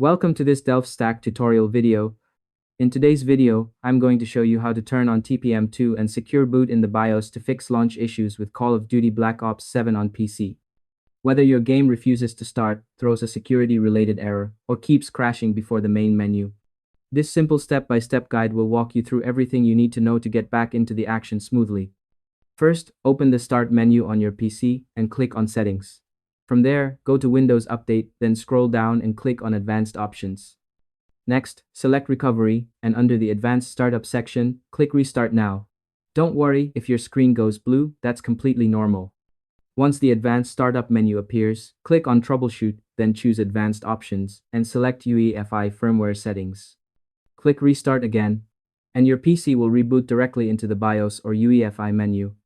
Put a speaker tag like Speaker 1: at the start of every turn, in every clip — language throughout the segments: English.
Speaker 1: Welcome to this DelftStack tutorial video. In today's video, I'm going to show you how to turn on TPM 2 and secure boot in the BIOS to fix launch issues with Call of Duty Black Ops 7 on PC. Whether your game refuses to start, throws a security-related error, or keeps crashing before the main menu, this simple step-by-step guide will walk you through everything you need to know to get back into the action smoothly. First, open the Start menu on your PC and click on Settings. From there, go to Windows Update, then scroll down and click on Advanced Options. Next, select Recovery, and under the Advanced Startup section, click Restart Now. Don't worry if your screen goes blue, that's completely normal. Once the Advanced Startup menu appears, click on Troubleshoot, then choose Advanced Options, and select UEFI Firmware Settings. Click Restart again, and your PC will reboot directly into the BIOS or UEFI menu.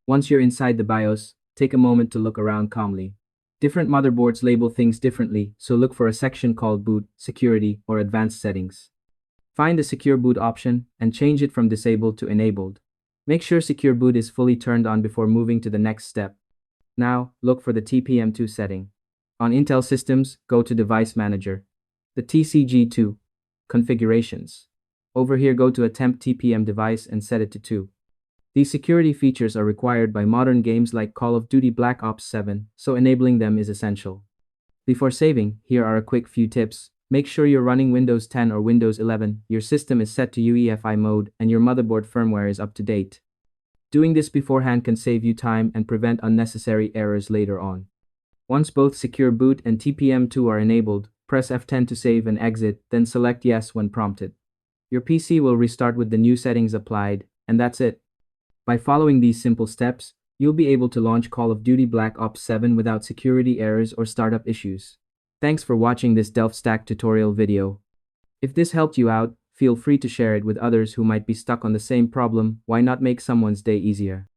Speaker 1: Once you're inside the BIOS, take a moment to look around calmly. Different motherboards label things differently, so look for a section called Boot, Security, or Advanced Settings. Find the Secure Boot option and change it from Disabled to Enabled. Make sure Secure Boot is fully turned on before moving to the next step. Now, look for the TPM 2 setting. On Intel systems, go to Device Manager. The TCG2. Configurations. Over here, go to Attempt TPM device and set it to 2. These security features are required by modern games like Call of Duty Black Ops 7, so enabling them is essential. Before saving, here are a quick few tips. Make sure you're running Windows 10 or Windows 11, your system is set to UEFI mode, and your motherboard firmware is up to date. Doing this beforehand can save you time and prevent unnecessary errors later on. Once both Secure Boot and TPM 2 are enabled, press F10 to save and exit, then select Yes when prompted. Your PC will restart with the new settings applied, and that's it. By following these simple steps, you'll be able to launch Call of Duty Black Ops 7 without security errors or startup issues. Thanks for watching this DelftStack tutorial video. If this helped you out, feel free to share it with others who might be stuck on the same problem. Why not make someone's day easier?